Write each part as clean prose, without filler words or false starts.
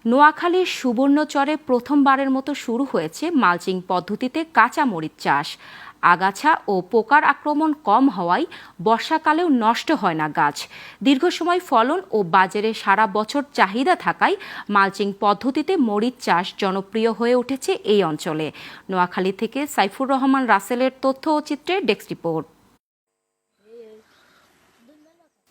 নোয়াখালীর সুবর্ণচরে প্রথমবারের মতো শুরু হয়েছে মালচিং পদ্ধতিতে কাঁচা মরিচ চাষ। আগাছা ও পোকার আক্রমণ কম হওয়ায় বর্ষাকালেও নষ্ট হয় না গাছ। দীর্ঘ সময় ফলন ও বাজারে সারা বছর চাহিদা থাকায় মালচিং পদ্ধতিতে মরিচ চাষ জনপ্রিয় হয়ে উঠেছে এই অঞ্চলে। নোয়াখালী থেকে সাইফুর রহমান রাসেলের তথ্য ও চিত্রের ডেস্ক রিপোর্ট।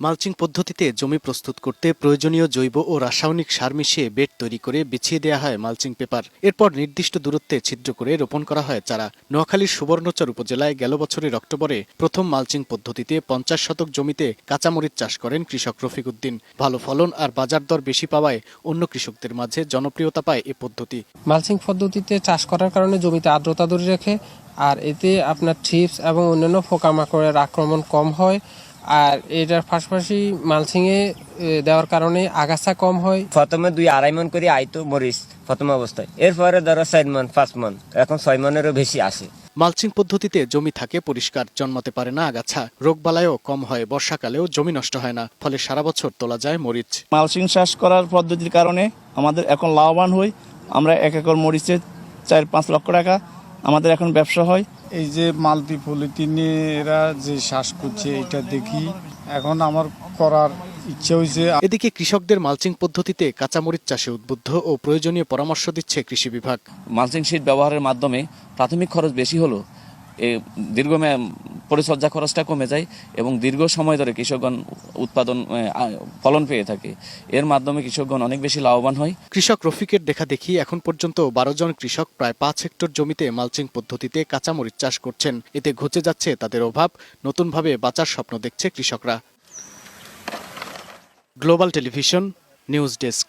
মালচিং পদ্ধতিতে জমি প্রস্তুত করতে প্রয়োজনীয় জৈব ও রাসায়নিক সার মিশিয়ে বেড তৈরি করে বিছিয়ে দেওয়া হয় মালচিং পেপার। এরপর নির্দিষ্ট দূরত্বে ছিদ্র করে রোপণ করা হয় চারা। নোয়াখালীর সুবর্ণচর উপজেলায় গেল বছরের অক্টোবরে প্রথম মালচিং পদ্ধতিতে 50 শতক জমিতে কাঁচামরিচ চাষ করেন কৃষক রফিক উদ্দিন। ভালো ফলন আর বাজার দর বেশি পাওয়ায় অন্য কৃষকদের মাঝে জনপ্রিয়তা পায় এ পদ্ধতি। মালচিং পদ্ধতিতে চাষ করার কারণে জমিতে আর্দ্রতা ধরে রাখে, আর এতে আপনার থ্রিপস এবং অন্যান্য পোকামাকড়ের আক্রমণ কম হয়। আর এটার পাশাপাশি মালচিংয়ে দেওয়ার কারণে আগাছা কম হয়। প্রথমে 2-2.5 মন করে আইতো মরিচ প্রথম অবস্থায়, এরপরে ধরো 4 মন 5 মন, এখন 6 মনেরও বেশি আসে। মালচিং পদ্ধতিতে জমি থাকে পরিষ্কার, জন্মাতে পারে না আগাছা, রোগবালাইও কম হয়, বর্ষাকালেও জমি নষ্ট হয় না, ফলে সারা বছর তোলা যায় মরিচ। মালচিং চাষ করার পদ্ধতির কারণে আমাদের এখন লাভবান হই। আমরা 1 একর মরিচে 4-5 লক্ষ টাকা আমাদের এখন ব্যবসা হয়। এই যে মাল্টি পলিথিনে এরা যে চাষ করছে এটা দেখি এখন আমার করার ইচ্ছে হয়েছে। এদিকে কৃষকদের মালচিং পদ্ধতিতে কাঁচামরিচ চাষে উদ্বুদ্ধ ও প্রয়োজনীয় পরামর্শ দিচ্ছে কৃষি বিভাগ। মালচিং শীট ব্যবহারের মাধ্যমে প্রাথমিক খরচ বেশি হলো দীর্ঘ পরিচর্যা খরচটা কমে যায় এবং দীর্ঘ সময় ধরে কৃষকগণ ফলন পেয়ে থাকে। এর মাধ্যমে কৃষকগণ অনেক বেশি লাভবান হয়। কৃষক রফিকের দেখা দেখি এখন পর্যন্ত 12 জন কৃষক প্রায় 5 হেক্টর জমিতে মালচিং পদ্ধতিতে কাঁচামরিচ চাষ করছেন। এতে ঘুচে যাচ্ছে তাদের অভাব, নতুনভাবে বাঁচার স্বপ্ন দেখছে কৃষকরা। Global television news desk.